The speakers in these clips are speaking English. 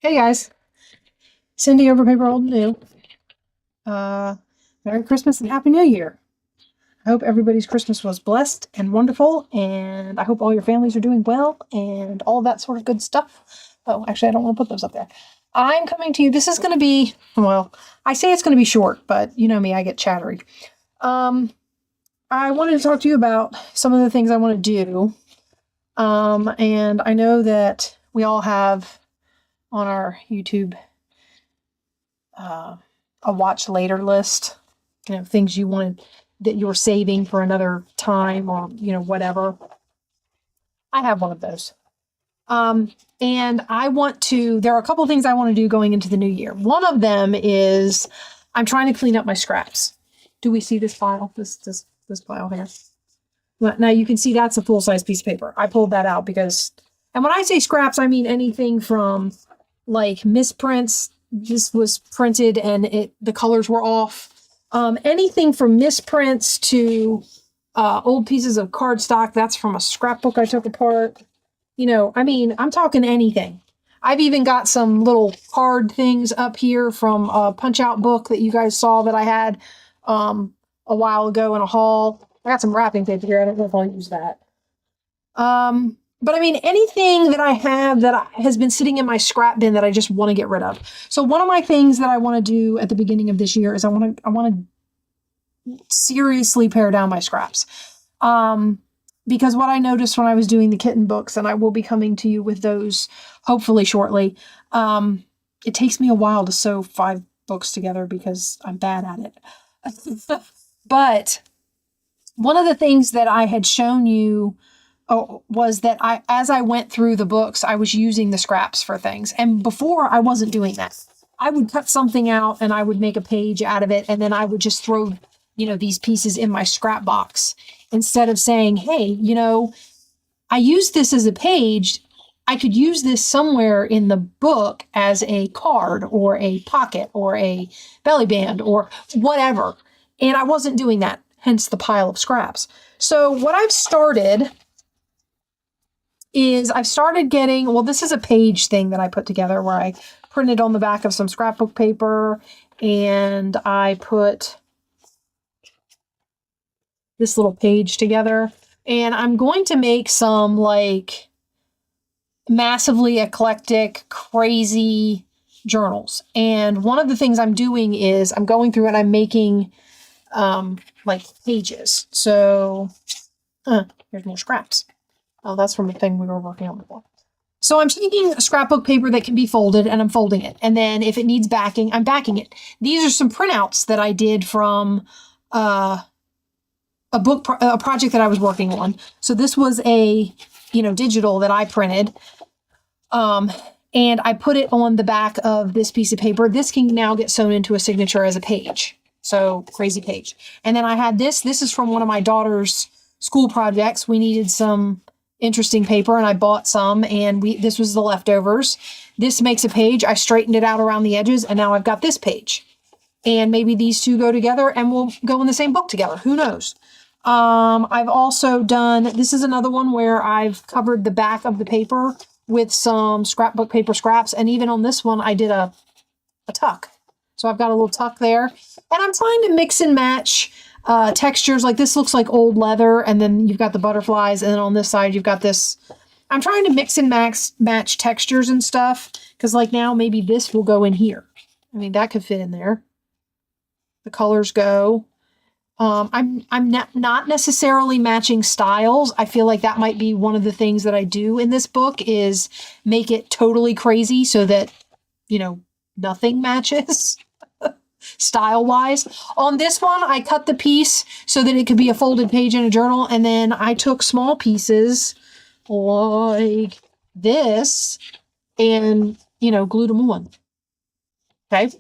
Hey guys, Cindy over paper.old.new. Merry Christmas and Happy New Year. I hope everybody's Christmas was blessed and wonderful, and I hope all your families are doing well and all that sort of good stuff. Oh, actually, I don't want to put those up there. I'm coming to you. This is going to be, well, I say it's going to be short, but you know me, I get chattery. I wanted to talk to you about some of the things I want to do. And I know that we all have on our YouTube a watch later list, things you wanted that you're saving for another time or, whatever. I have one of those. And there are a couple of things I want to do going into the new year. One of them is I'm trying to clean up my scraps. Do we see this pile? This pile here. Now you can see that's a full-size piece of paper. I pulled that out because, and when I say scraps, I mean anything from like misprints. This was printed and the colors were off. Anything from misprints to old pieces of cardstock. That's from a scrapbook I took apart. I'm talking anything. I've even got some little card things up here from a punch-out book that you guys saw that I had a while ago in a haul. I got some wrapping paper here. I don't know if I'll use that. But anything that I have that has been sitting in my scrap bin that I just want to get rid of. So one of my things that I want to do at the beginning of this year is I want to seriously pare down my scraps. Because what I noticed when I was doing the kitten books, and I will be coming to you with those hopefully shortly, it takes me a while to sew 5 books together because I'm bad at it. But one of the things that I had shown you was that as I went through the books, I was using the scraps for things. And before, I wasn't doing that. I would cut something out and I would make a page out of it, and then I would just throw, these pieces in my scrap box instead of saying, hey, I used this as a page. I could use this somewhere in the book as a card or a pocket or a belly band or whatever. And I wasn't doing that, hence the pile of scraps. So what I've started is getting, this is a page thing that I put together where I printed on the back of some scrapbook paper and I put this little page together. And I'm going to make some like massively eclectic, crazy journals. And one of the things I'm doing is I'm going through and I'm making like pages. So here's more scraps. Oh, that's from the thing we were working on before. So I'm taking a scrapbook paper that can be folded and I'm folding it. And then if it needs backing, I'm backing it. These are some printouts that I did from a project that I was working on. So this was a, digital that I printed. And I put it on the back of this piece of paper. This can now get sewn into a signature as a page. So crazy page. And then I had this. This is from one of my daughter's school projects. We needed some interesting paper and I bought some, and this was the leftovers. This makes a page. I straightened it out around the edges and now I've got this page. And maybe these two go together and we'll go in the same book together. Who knows? I've also done, this is another one where I've covered the back of the paper with some scrapbook paper scraps. And even on this one, I did a tuck. So I've got a little tuck there. And I'm trying to mix and match textures. Like this looks like old leather, and then you've got the butterflies, and then on this side you've got this. I'm trying to mix and match textures and stuff, because like now maybe this will go in here. That could fit in there. The colors go. I'm not necessarily matching styles. I feel like that might be one of the things that I do in this book is make it totally crazy so that, nothing matches. Style-wise. On this one, I cut the piece so that it could be a folded page in a journal, and then I took small pieces like this and, glued them on. Okay?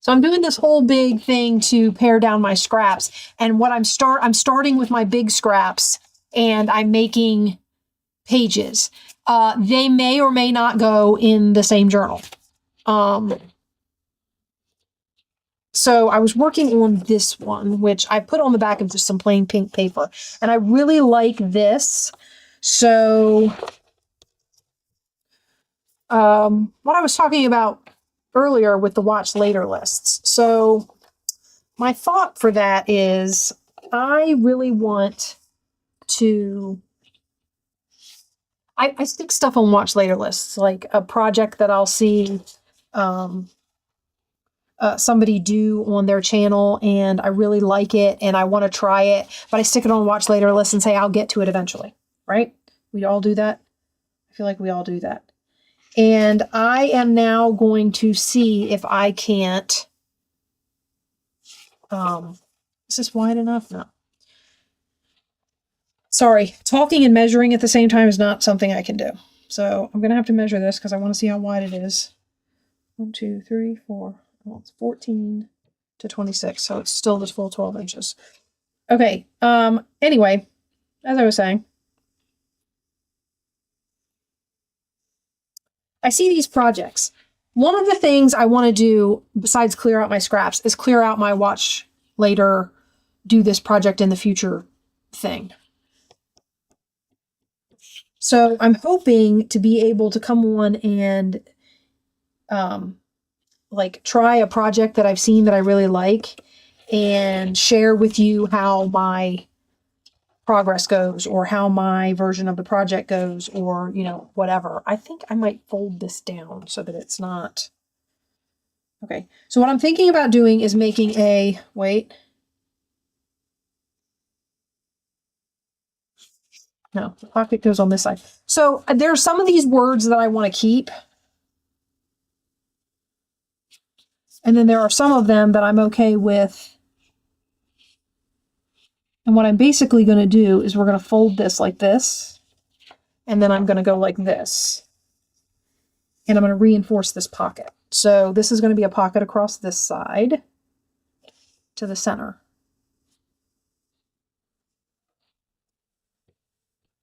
So I'm doing this whole big thing to pare down my scraps, and what I'm starting with my big scraps, and I'm making pages. They may or may not go in the same journal. So I was working on this one, which I put on the back of just some plain pink paper. And I really like this. So what I was talking about earlier with the watch later lists. So my thought for that is I really want to I stick stuff on watch later lists, like a project that I'll see um, somebody do on their channel and I really like it and I want to try it, but I stick it on watch later list and say I'll get to it eventually, right? We all do that. I feel like we all do that. And I am now going to see if I can't. Is this wide enough? No. Sorry, talking and measuring at the same time is not something I can do. So I'm going to have to measure this because I want to see how wide it is. 1, 2, 3, 4. Well, it's 14 to 26, so it's still the full 12 inches. Okay. Anyway, as I was saying, I see these projects. One of the things I want to do besides clear out my scraps is clear out my watch later, do this project in the future thing. So I'm hoping to be able to come on and like try a project that I've seen that I really like and share with you how my progress goes or how my version of the project goes or, you know, whatever. I think I might fold this down so that it's not. Okay. So what I'm thinking about doing is making a, wait. No, the pocket goes on this side. So there's some of these words that I want to keep. And then there are some of them that I'm okay with. And what I'm basically going to do is we're going to fold this like this. And then I'm going to go like this. And I'm going to reinforce this pocket. So this is going to be a pocket across this side to the center.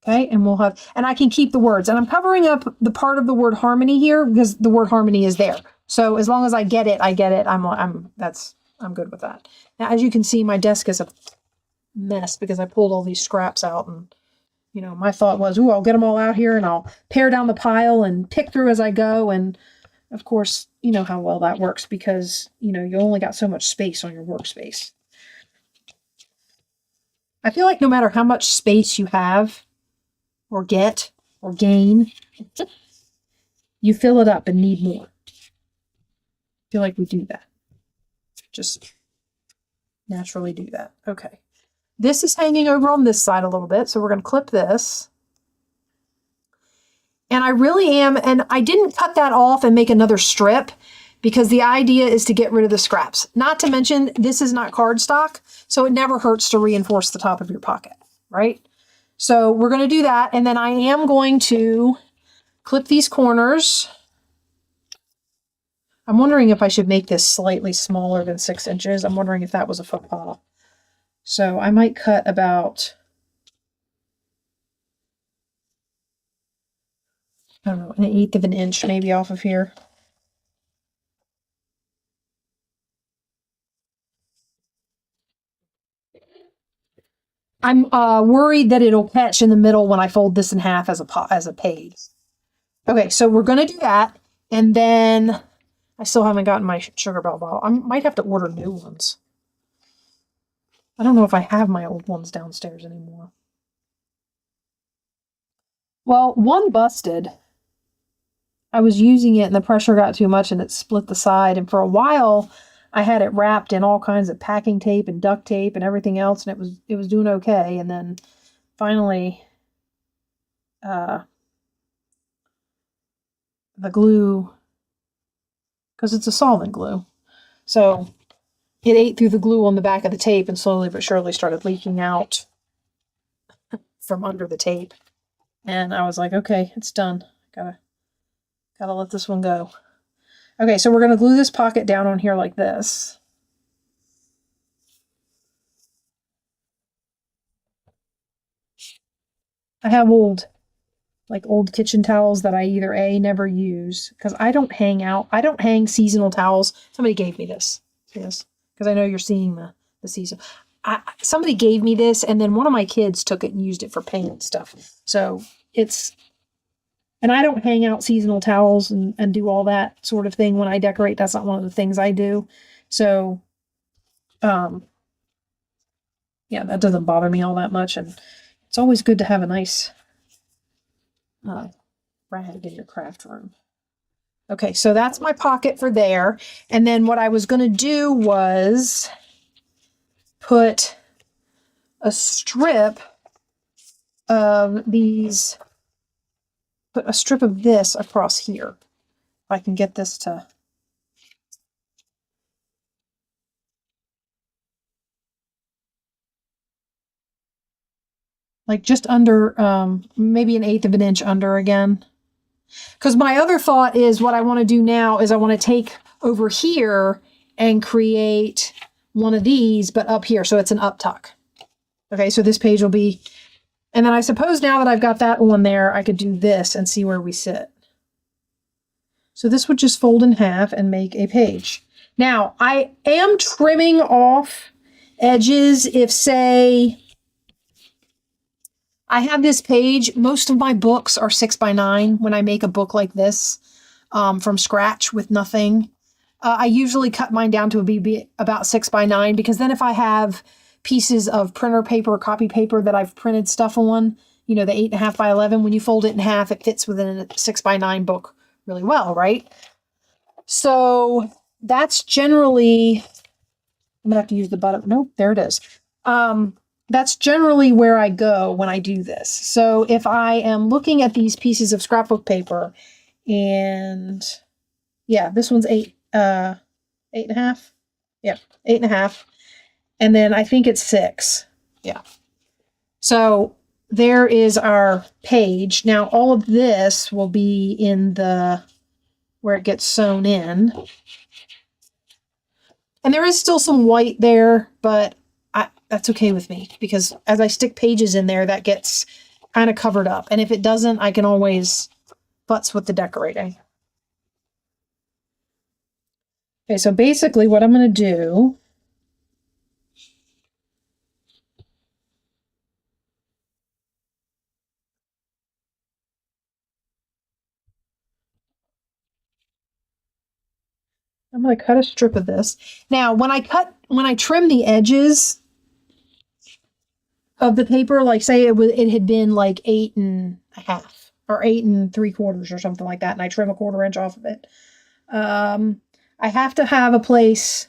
Okay, and we'll have, and I can keep the words. And I'm covering up the part of the word harmony here because the word harmony is there. So as long as I get it, I get it. I'm good with that. Now, as you can see, my desk is a mess because I pulled all these scraps out and, you know, my thought was, ooh, I'll get them all out here and I'll pare down the pile and pick through as I go. And of course, you know how well that works because, you know, you only got so much space on your workspace. I feel like no matter how much space you have or get or gain, you fill it up and need more. I feel like we do that. Just naturally do that. Okay. This is hanging over on this side a little bit, so we're going to clip this. And I really am, and I didn't cut that off and make another strip because the idea is to get rid of the scraps. Not to mention, this is not cardstock, so it never hurts to reinforce the top of your pocket, right? So we're going to do that, and then I am going to clip these corners. I'm wondering if I should make this slightly smaller than 6 inches. I'm wondering if that was a faux pas. So I might cut about, I don't know, 1/8 of an inch maybe off of here. I'm worried that it'll catch in the middle when I fold this in half as a page. Okay, so we're going to do that. And then I still haven't gotten my sugar bell bottle. I might have to order new ones. I don't know if I have my old ones downstairs anymore. Well, one busted. I was using it and the pressure got too much and it split the side. And for a while, I had it wrapped in all kinds of packing tape and duct tape and everything else, and it was doing okay. And then finally, the glue, because it's a solvent glue, so it ate through the glue on the back of the tape and slowly but surely started leaking out from under the tape. And I was like, okay, it's done. Gotta let this one go. Okay, so we're gonna glue this pocket down on here like this. I have old kitchen towels that I either never use because I don't hang seasonal towels. Somebody gave me this. Yes, because I know you're seeing the season. Somebody gave me this, and then one of my kids took it and used it for paint and stuff. So it's And I don't hang out seasonal towels and do all that sort of thing when I decorate. That's not one of the things I do. So, um, yeah, that doesn't bother me all that much. And it's always good to have a nice rag in your craft room. Okay, so that's my pocket for there. And then what I was going to do was put a strip of these, put a strip of this across here. If I can get this to, like just under, maybe 1/8 of an inch under again. Because my other thought is what I want to do now is I want to take over here and create one of these, but up here. So it's an up tuck. Okay, so this page will be, and then I suppose now that I've got that one there, I could do this and see where we sit. So this would just fold in half and make a page. Now, I am trimming off edges if, say, I have this page. Most of my books are 6x9 when I make a book like this from scratch with nothing. I usually cut mine down to be about 6x9 because then if I have pieces of printer paper or copy paper that I've printed stuff on, you know, the 8.5x11, when you fold it in half, it fits within a 6x9 book really well, right? So that's generally, I'm gonna have to use the button. Nope, there it is. That's generally where I go when I do this. So if I am looking at these pieces of scrapbook paper, and yeah, this one's 8.5. Yeah, 8.5. And then I think it's 6. Yeah. So there is our page. Now all of this will be in the, where it gets sewn in. And there is still some white there, but that's okay with me because as I stick pages in there, that gets kind of covered up. And if it doesn't, I can always futz with the decorating. Okay, so basically what I'm going to do I'm going to cut a strip of this. Now, when I trim the edges of the paper, like say it had been like 8.5 or 8 3/4 or something like that, and I trim 1/4 inch off of it. I have to have a place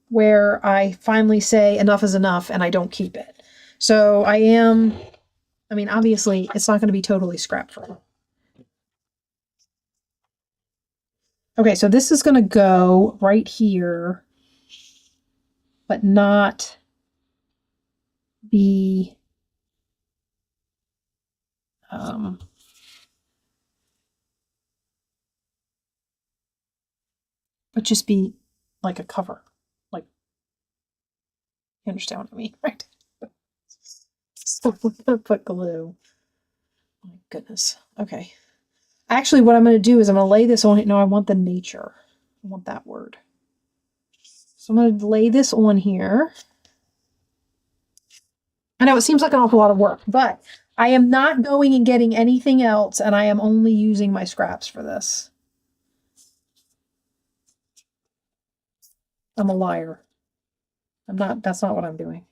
where I finally say enough is enough and I don't keep it. So I mean, obviously it's not going to be totally scrap free. Okay, so this is going to go right here, but not be, but just be like a cover. Like, you understand what I mean, right? So we're going to put glue. Oh my goodness. Okay. Actually, what I'm going to do is I'm going to lay this on it. No, I want the nature. I want that word. So I'm going to lay this on here. I know it seems like an awful lot of work, but I am not going and getting anything else, and I am only using my scraps for this. I'm a liar. That's not what I'm doing.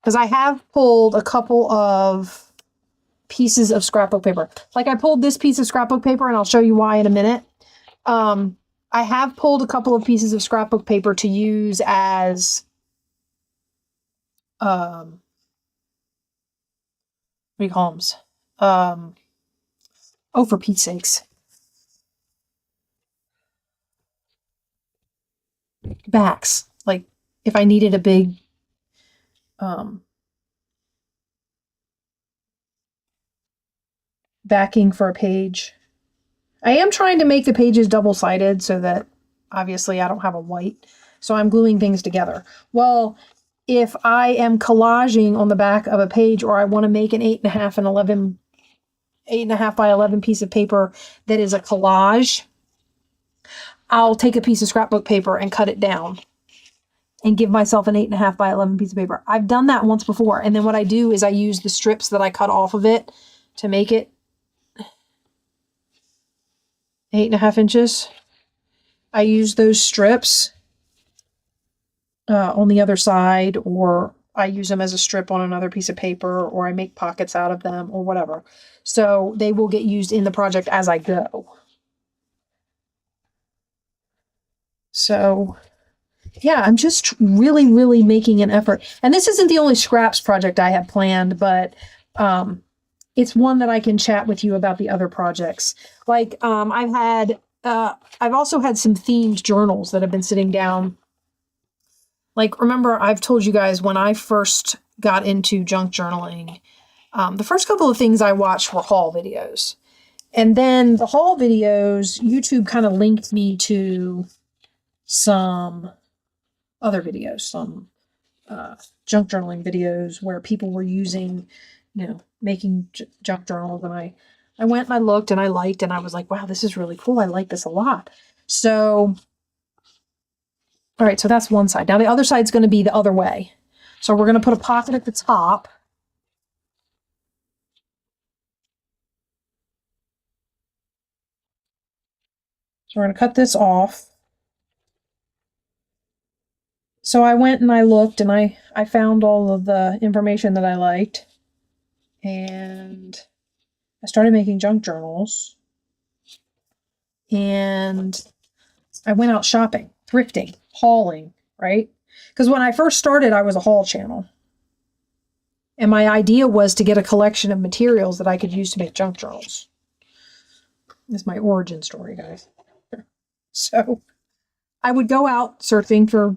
Because I have pulled a couple of pieces of scrapbook paper. Like I pulled this piece of scrapbook paper, and I'll show you why in a minute. I have pulled a couple of pieces of scrapbook paper to use as, what do you call them? Oh, for Pete's sakes. Backs. Like if I needed a big, backing for a page. I am trying to make the pages double-sided so that obviously I don't have a white. So I'm gluing things together. Well, if I am collaging on the back of a page, or I want to make an 8.5 by 11 piece of paper that is a collage, I'll take a piece of scrapbook paper and cut it down and give myself an 8.5 by 11 piece of paper. I've done that once before. And then what I do is I use the strips that I cut off of it to make it. 8.5 inches. I use those strips on the other side, or I use them as a strip on another piece of paper, or I make pockets out of them, or whatever. So they will get used in the project as I go. So yeah, I'm just really, really making an effort. And this isn't the only scraps project I have planned, but it's one that I can chat with you about the other projects. Like I've also had some themed journals that have been sitting down. Like, remember, I've told you guys when I first got into junk journaling, the first couple of things I watched were haul videos. And then the haul videos, YouTube kind of linked me to some other videos, some junk journaling videos where people were using, making junk journals. And I went and I looked and I liked, and I was like, wow, this is really cool. I like this a lot. So, all right, so that's one side. Now the other side's going to be the other way. So we're going to put a pocket at the top. So we're going to cut this off. So I went and I looked and I found all of the information that I liked. And I started making junk journals. And I went out shopping, thrifting, hauling, right? Because when I first started, I was a haul channel. And my idea was to get a collection of materials that I could use to make junk journals. This is my origin story, guys. So I would go out searching for,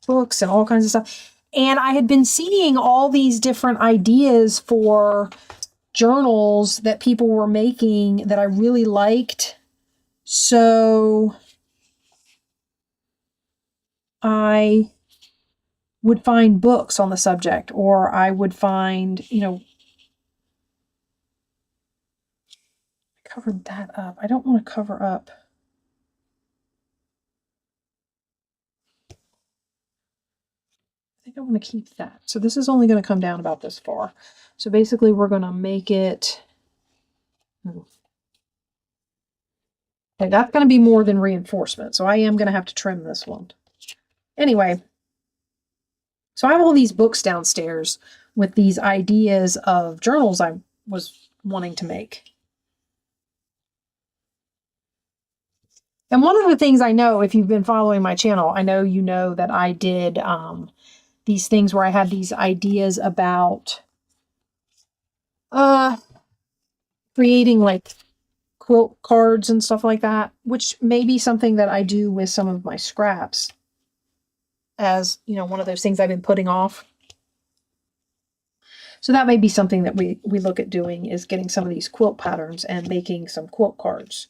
books and all kinds of stuff. And I had been seeing all these different ideas for journals that people were making that I really liked. So I would find books on the subject, or I would find, I covered that up. I don't want to cover up. I think I want to keep that. So this is only going to come down about this far. So basically we're going to make it, okay, that's going to be more than reinforcement. So I am going to have to trim this one. Anyway, so I have all these books downstairs with these ideas of journals I was wanting to make. And one of the things I know, if you've been following my channel, I know you know that I did these things where I had these ideas about creating like quilt cards and stuff like that, which may be something that I do with some of my scraps as, one of those things I've been putting off. So that may be something that we look at doing, is getting some of these quilt patterns and making some quilt cards.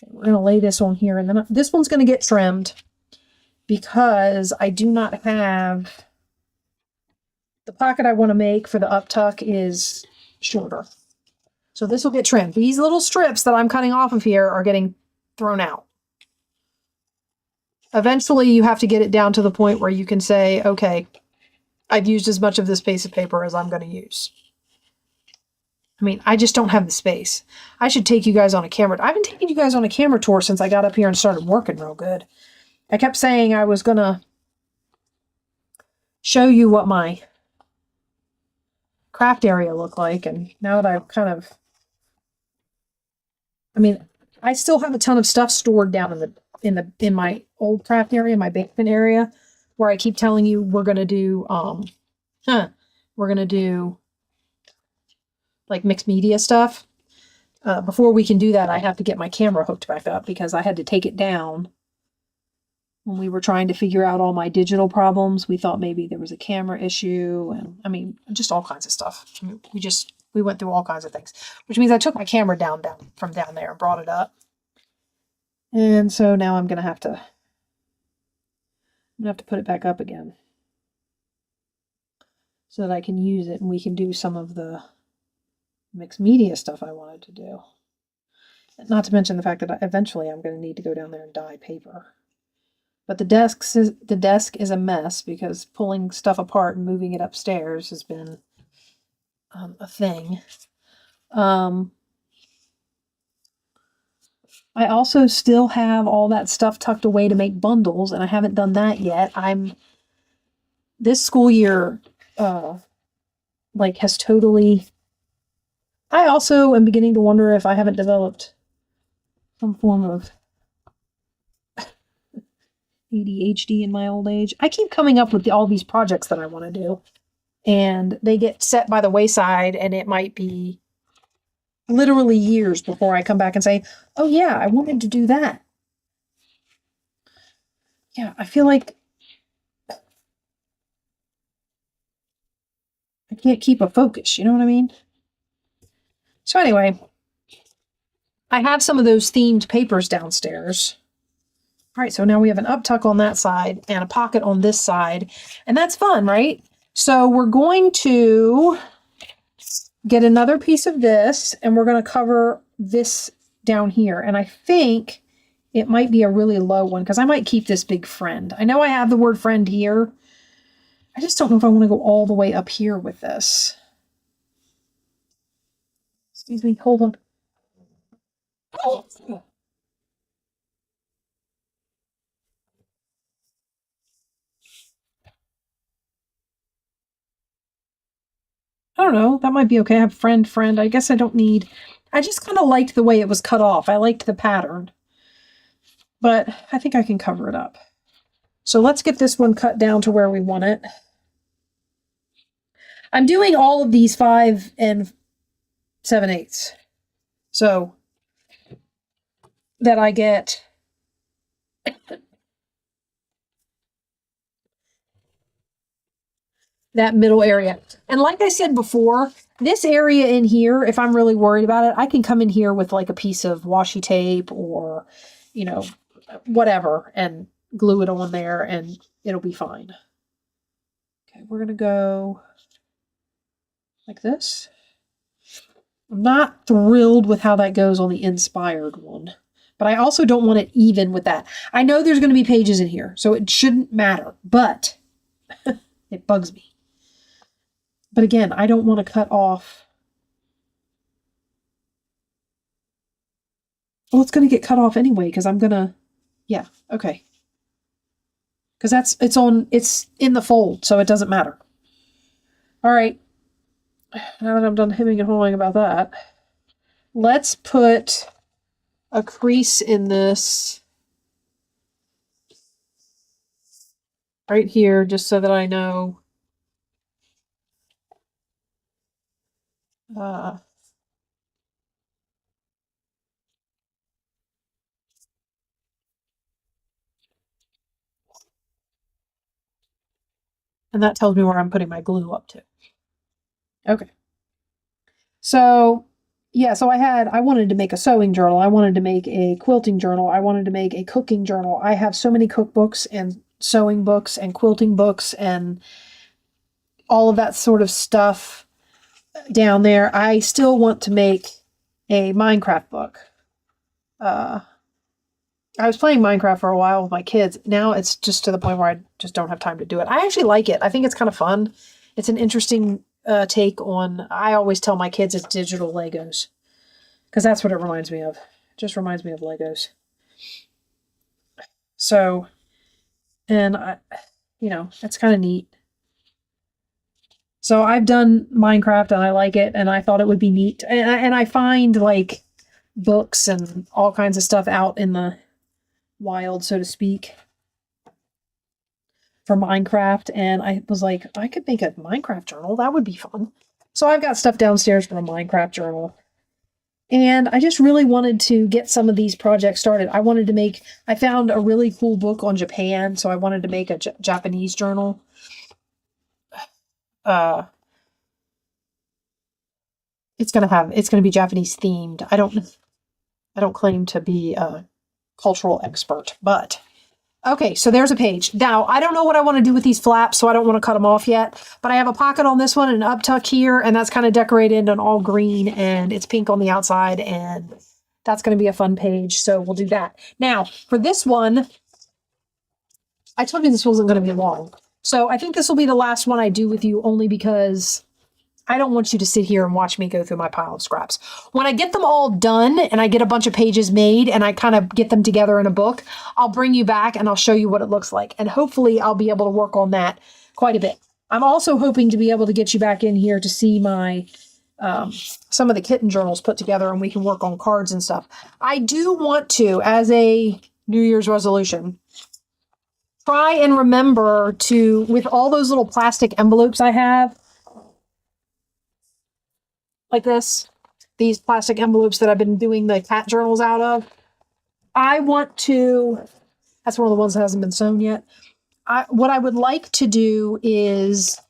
We're going to lay this on here, and then this one's going to get trimmed because I do not have the pocket I want to make for the up tuck is shorter. So this will get trimmed. These little strips that I'm cutting off of here are getting thrown out. Eventually you have to get it down to the point where you can say, okay, I've used as much of this piece of paper as I'm going to use. I mean, I just don't have the space. I should take you guys on a camera. I've been taking you guys on a camera tour since I got up here and started working real good. I kept saying I was going to show you what my craft area looked like. And now that I've kind of, I still have a ton of stuff stored down in my old craft area, my basement area, where I keep telling you we're going to do, we're going to do like mixed media stuff. Before we can do that, I have to get my camera hooked back up because I had to take it down when we were trying to figure out all my digital problems. We thought maybe there was a camera issue, and just all kinds of stuff. We went through all kinds of things, which means I took my camera down from down there and brought it up. And so now I'm going to have to put it back up again so that I can use it and we can do some of the mixed media stuff I wanted to do. Not to mention the fact that eventually I'm going to need to go down there and dye paper. But the desk is a mess because pulling stuff apart and moving it upstairs has been a thing. I also still have all that stuff tucked away to make bundles, and I haven't done that yet. This school year, has totally. I also am beginning to wonder if I haven't developed some form of ADHD in my old age. I keep coming up with all these projects that I want to do, and they get set by the wayside, and it might be literally years before I come back and say, oh yeah, I wanted to do that. Yeah, I feel like I can't keep a focus, you know what I mean? So anyway, I have some of those themed papers downstairs. All right, so now we have an uptuck on that side and a pocket on this side, and that's fun, right? So we're going to get another piece of this, and we're going to cover this down here. And I think it might be a really low one because I might keep this big friend. I know I have the word friend here. I just don't know if I want to go all the way up here with this. Excuse me, hold on. Oh. I don't know. That might be okay. I have friend. I guess I don't need. I just kind of liked the way it was cut off. I liked the pattern. But I think I can cover it up. So let's get this one cut down to where we want it. I'm doing all of these 5 7/8. So that I get that middle area. And like I said before, this area in here, if I'm really worried about it, I can come in here with like a piece of washi tape or, whatever, and glue it on there and it'll be fine. Okay, we're going to go like this. I'm not thrilled with how that goes on the inspired one, but I also don't want it even with that. I know there's going to be pages in here, so it shouldn't matter, but it bugs me. But again, I don't want to cut off. Well, it's going to get cut off anyway because I'm going to, yeah, okay. Because it's in the fold, so it doesn't matter. All right. Now that I'm done hemming and hawing about that, let's put a crease in this right here, just so that I know. And that tells me where I'm putting my glue up to. Okay. So, yeah, so I wanted to make a sewing journal. I wanted to make a quilting journal. I wanted to make a cooking journal. I have so many cookbooks and sewing books and quilting books and all of that sort of stuff down there. I still want to make a Minecraft book. I was playing Minecraft for a while with my kids. Now it's just to the point where I just don't have time to do it. I actually like it. I think it's kind of fun. It's an interesting take on, I always tell my kids it's digital Legos because that's what it reminds me of. It just reminds me of Legos. So, and that's kind of neat. So I've done Minecraft and I like it and I thought it would be neat. And I find like books and all kinds of stuff out in the wild, so to speak, for Minecraft, and I was like, I could make a Minecraft journal. That would be fun. So I've got stuff downstairs for a Minecraft journal. And I just really wanted to get some of these projects started. I found a really cool book on Japan, so I wanted to make a Japanese journal. It's gonna be Japanese themed. I don't claim to be a cultural expert, but okay, so there's a page. Now, I don't know what I want to do with these flaps, so I don't want to cut them off yet, but I have a pocket on this one and an uptuck here, and that's kind of decorated in all green, and it's pink on the outside, and that's going to be a fun page, so we'll do that. Now, for this one, I told you this wasn't going to be long, so I think this will be the last one I do with you, only because I don't want you to sit here and watch me go through my pile of scraps. When I get them all done and I get a bunch of pages made and I kind of get them together in a book, I'll bring you back and I'll show you what it looks like. And hopefully I'll be able to work on that quite a bit. I'm also hoping to be able to get you back in here to see my some of the kitten journals put together, and we can work on cards and stuff. I do want to, as a New Year's resolution, try and remember to, with all those little plastic envelopes I have, like this, these plastic envelopes that I've been doing the cat journals out of, I want to, that's one of the ones that hasn't been sewn yet. What I would like to do is,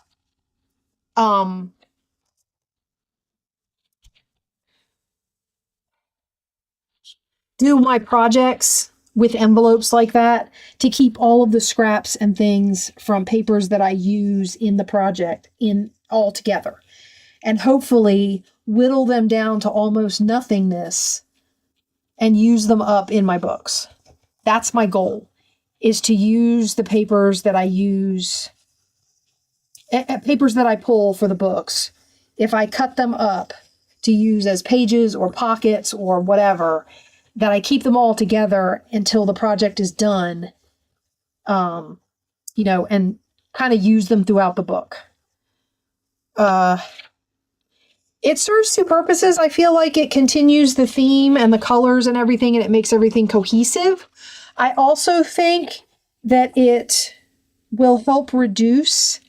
do my projects with envelopes like that to keep all of the scraps and things from papers that I use in the project in all together, and hopefully whittle them down to almost nothingness and use them up in my books. That's my goal, is to use the papers that I use, papers that I pull for the books. If I cut them up to use as pages or pockets or whatever, that I keep them all together until the project is done, and kind of use them throughout the book. It serves two purposes. I feel like it continues the theme and the colors and everything, and it makes everything cohesive. I also think that it will help reduce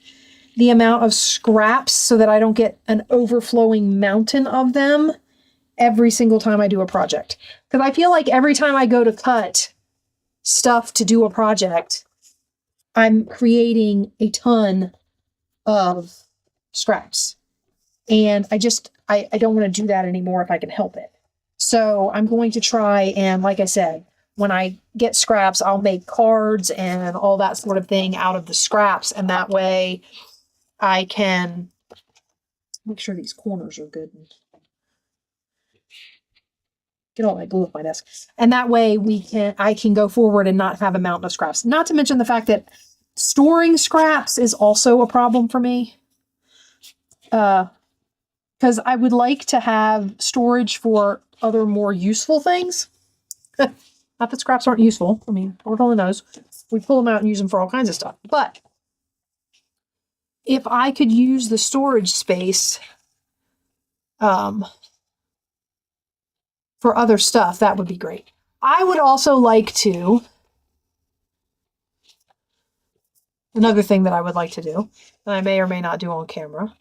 the amount of scraps so that I don't get an overflowing mountain of them every single time I do a project. Because I feel like every time I go to cut stuff to do a project, I'm creating a ton of scraps. And I don't want to do that anymore if I can help it. So I'm going to try, and like I said, when I get scraps, I'll make cards and all that sort of thing out of the scraps. And that way I can make sure these corners are good. Get all my glue off my desk. And that way I can go forward and not have a mountain of scraps. Not to mention the fact that storing scraps is also a problem for me. Because I would like to have storage for other more useful things. Not that scraps aren't useful. I mean, Lord only knows. We pull them out and use them for all kinds of stuff. But if I could use the storage space for other stuff, that would be great. I would also like to, another thing that I would like to do, that I may or may not do on camera,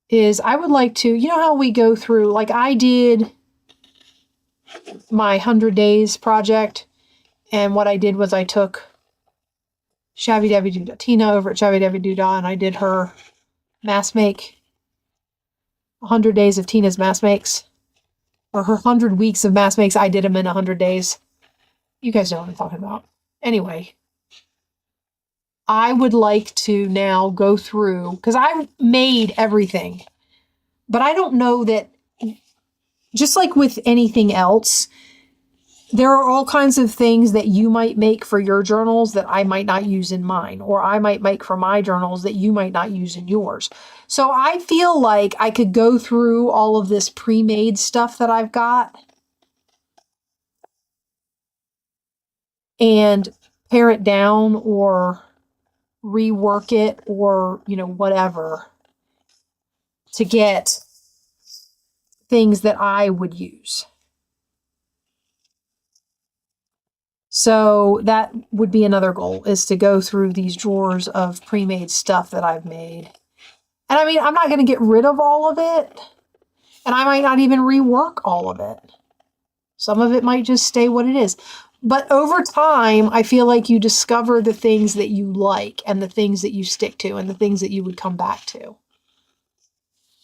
is I would like to, you know how we go through, like I did my 100 days project, and what I did was I took Shabby Dabby Doodah, Tina over at Shabby Dabby Doodah, and I did her mask make, 100 days of Tina's mask makes, or her 100 weeks of mask makes. I did them in 100 days. You guys know what I'm talking about. Anyway, I would like to now go through, because I made everything, but I don't know that, just like with anything else, there are all kinds of things that you might make for your journals that I might not use in mine, or I might make for my journals that you might not use in yours. So I feel like I could go through all of this pre-made stuff that I've got and pare it down or rework it or, whatever to get things that I would use. So that would be another goal, is to go through these drawers of pre-made stuff that I've made. And I mean, I'm not going to get rid of all of it, and I might not even rework all of it. Some of it might just stay what it is. But over time, I feel like you discover the things that you like and the things that you stick to and the things that you would come back to.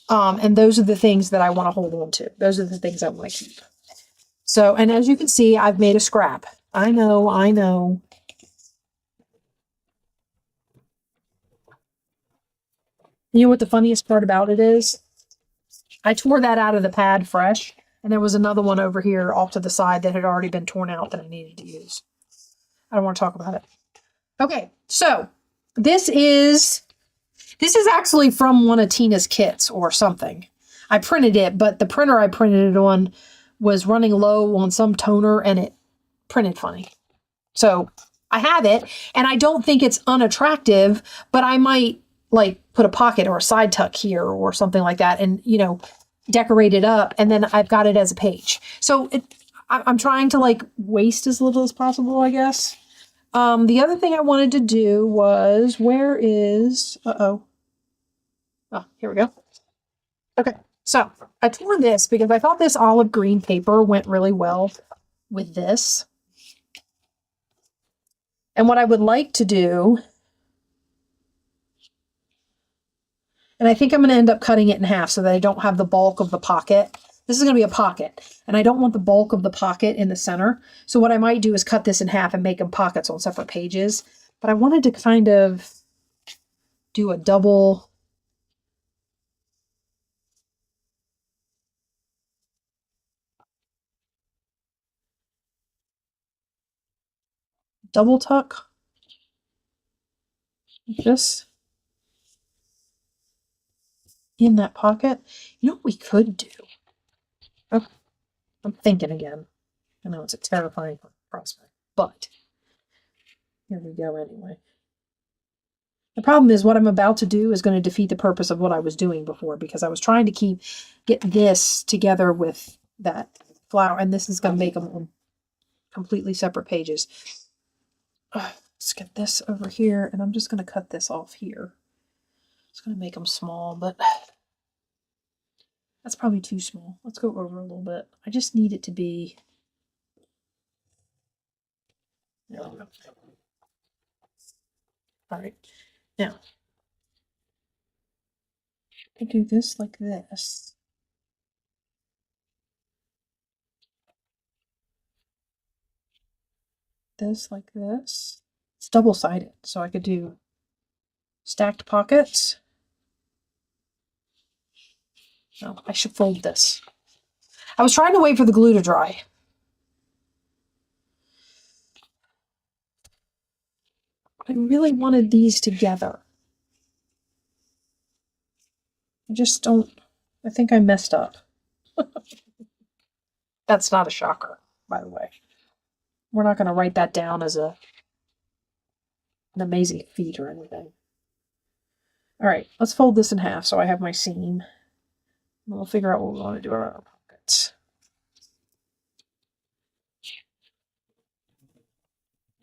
And those are the things that I want to hold on to. Those are the things I want to keep. So, and as you can see, I've made a scrap. I know. You know what the funniest part about it is? I tore that out of the pad fresh, and there was another one over here off to the side that had already been torn out that I needed to use. I don't want to talk about it. Okay, so this is This is actually from one of Tina's kits or something. I printed it, but the printer I printed it on was running low on some toner and it printed funny. So I have it, and I don't think it's unattractive, but I might like put a pocket or a side tuck here or something like that and, you know, decorate it up, and then I've got it as a page. So I'm trying to like waste as little as possible, I guess. The other thing I wanted to do was, where is, oh, here we go. Okay, so I tore this because I thought this olive green paper went really well with this. And what I would like to do, and I think I'm going to end up cutting it in half so that I don't have the bulk of the pocket. This is going to be a pocket, and I don't want the bulk of the pocket in the center. So what I might do is cut this in half and make them pockets on separate pages. But I wanted to kind of do a double tuck. Just in that pocket. You know what we could do? Oh, I'm thinking again. I know it's a terrifying prospect, but here we go anyway. The problem is what I'm about to do is going to defeat the purpose of what I was doing before, because I was trying to get this together with that flower, and this is going to make them on completely separate pages. Let's get this over here, and I'm just going to cut this off here. It's going to make them small, but that's probably too small. Let's go over a little bit. I just need it to be... All right. Now, I do this like this. This like this. It's double-sided, so I could do stacked pockets. No, I should fold this. I was trying to wait for the glue to dry. I really wanted these together. I just don't... I think I messed up. That's not a shocker, by the way. We're not going to write that down as an amazing feat or anything. All right, let's fold this in half so I have my seam. And we'll figure out what we want to do around our pockets.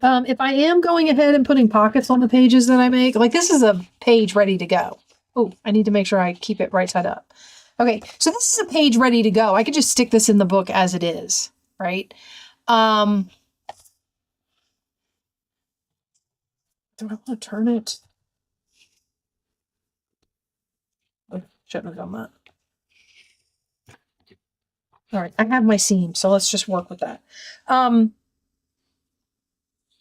If I am going ahead and putting pockets on the pages that I make, like this is a page ready to go. Oh, I need to make sure I keep it right side up. Okay, so this is a page ready to go. I could just stick this in the book as it is, right? Do I want to turn it? I shouldn't have done that. All right, I have my seam, so let's just work with that. I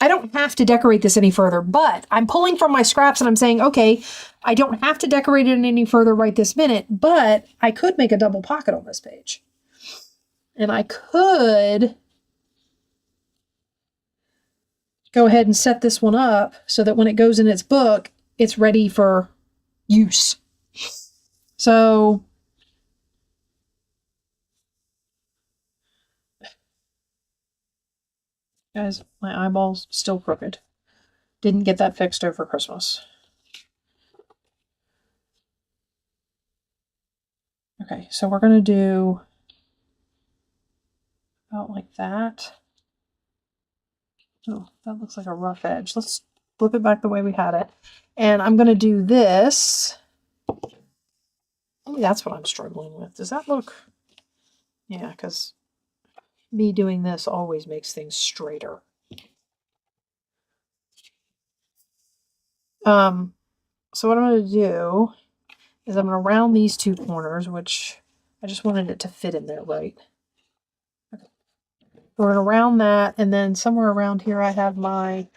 don't have to decorate this any further, but I'm pulling from my scraps and I'm saying, okay, I don't have to decorate it any further right this minute, but I could make a double pocket on this page. And I could go ahead and set this one up so that when it goes in its book, it's ready for use. So guys, my eyeball's still crooked. Didn't get that fixed over Christmas. Okay, so we're going to do about like that. Oh, that looks like a rough edge. Let's flip it back the way we had it. And I'm going to do this. Maybe that's what I'm struggling with. Does that look... Yeah, because me doing this always makes things straighter. So what I'm going to do is I'm going to round these two corners, which I just wanted it to fit in there right. Okay. We're going to round that, and then somewhere around here I have my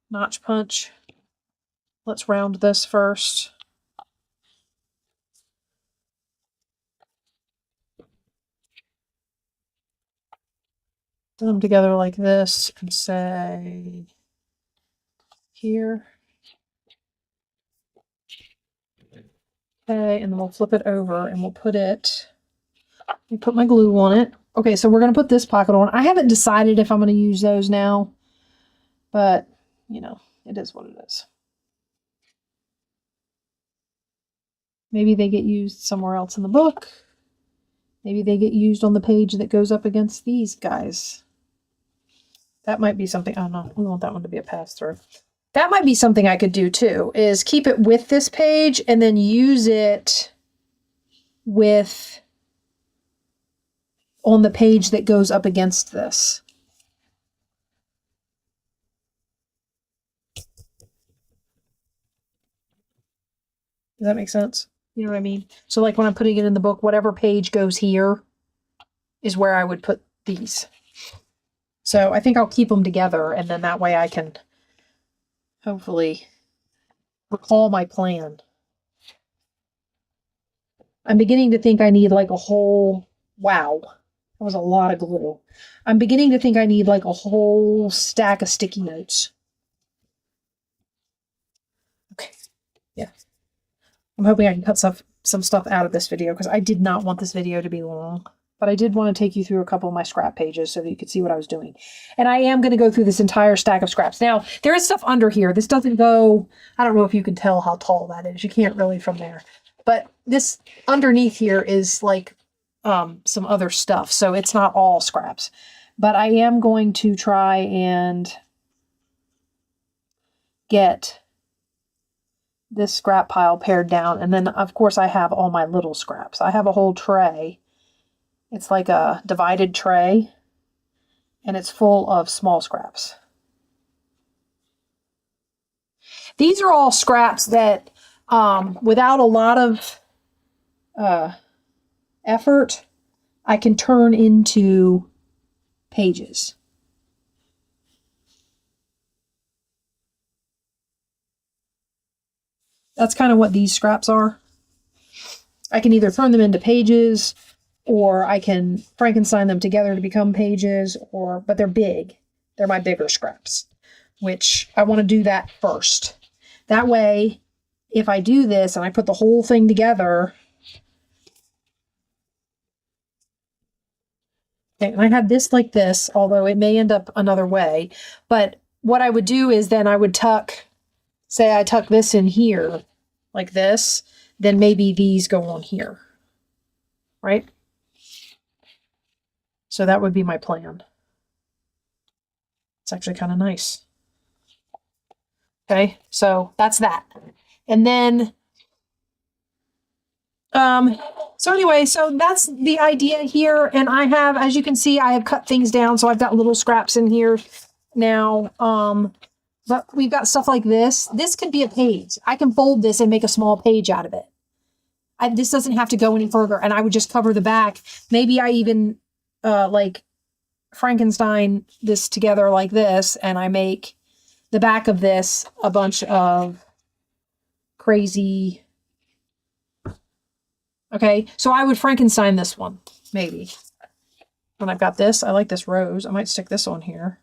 notch punch. Let's round this first. Put them together like this and say here. Okay, and then we'll flip it over and we'll put it, let me put my glue on it. Okay, so we're going to put this pocket on. I haven't decided if I'm going to use those now, but, you know, it is what it is. Maybe they get used somewhere else in the book. Maybe they get used on the page that goes up against these guys. That might be something. Oh no, we want that one to be a pass-through. That might be something I could do too, is keep it with this page and then use it with on the page that goes up against this. Does that make sense? You know what I mean? So like when I'm putting it in the book, whatever page goes here is where I would put these. So I think I'll keep them together, and then that way I can hopefully recall my plan. I'm beginning to think I need like a whole, wow, that was a lot of glue. I'm beginning to think I need like a whole stack of sticky notes. Okay, yeah. I'm hoping I can cut some stuff out of this video because I did not want this video to be long. But I did want to take you through a couple of my scrap pages so that you could see what I was doing. And I am going to go through this entire stack of scraps. Now, there is stuff under here. This doesn't go, I don't know if you can tell how tall that is. You can't really from there. But this underneath here is like some other stuff. So it's not all scraps. But I am going to try and get this scrap pile pared down. And then, of course, I have all my little scraps. I have a whole tray. It's like a divided tray, and it's full of small scraps. These are all scraps that, without a lot of effort, I can turn into pages. That's kind of what these scraps are. I can either turn them into pages, or I can Frankenstein them together to become pages, but they're big. They're my bigger scraps, which I want to do that first. That way, if I do this and I put the whole thing together, okay, and I had this like this, although it may end up another way, but what I would do is then I would say I tuck this in here like this, then maybe these go on here, right? So that would be my plan. It's actually kind of nice. Okay, so that's that. And then, so anyway, so that's the idea here. And I have, as you can see, I have cut things down. So I've got little scraps in here now. But we've got stuff like this. This could be a page. I can fold this and make a small page out of it. This doesn't have to go any further. And I would just cover the back. Maybe I even, like Frankenstein this together like this, and I make the back of this a bunch of crazy. Okay, so I would Frankenstein this one, maybe. When I've got this, I like this rose. I might stick this on here.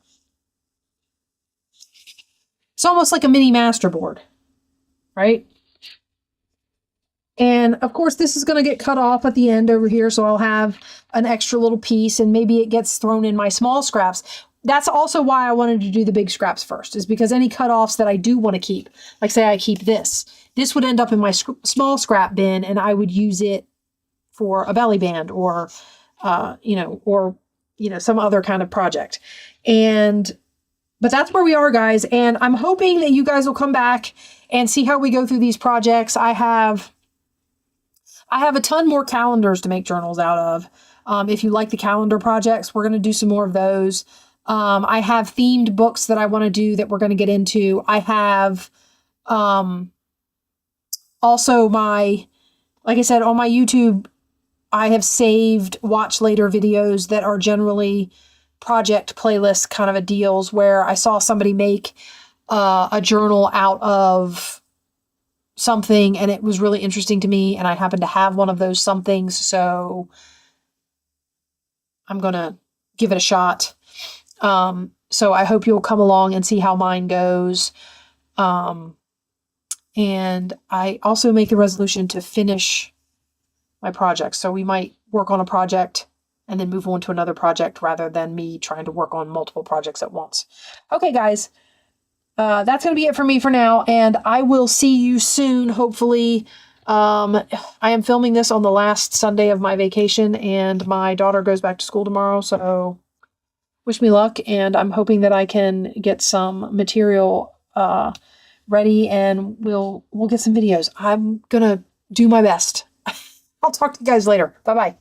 It's almost like a mini masterboard, right? And of course, this is going to get cut off at the end over here, so I'll have an extra little piece, and maybe it gets thrown in my small scraps. That's also why I wanted to do the big scraps first, is because any cut-offs that I do want to keep, like say I keep this would end up in my small scrap bin, and I would use it for a belly band or, some other kind of project. But that's where we are, guys. And I'm hoping that you guys will come back and see how we go through these projects. I have a ton more calendars to make journals out of. If you like the calendar projects, we're going to do some more of those. I have themed books that I want to do that we're going to get into. I have also like I said, on my YouTube, I have saved watch later videos that are generally project playlist kind of a deals where I saw somebody make a journal out of something and it was really interesting to me, and I happen to have one of those somethings, so I'm gonna give it a shot. So I hope you'll come along and see how mine goes. And I also make the resolution to finish my project. So we might work on a project and then move on to another project rather than me trying to work on multiple projects at once. Okay, guys, that's going to be it for me for now. And I will see you soon, hopefully. I am filming this on the last Sunday of my vacation, and my daughter goes back to school tomorrow. So wish me luck. And I'm hoping that I can get some material ready, and we'll get some videos. I'm going to do my best. I'll talk to you guys later. Bye-bye.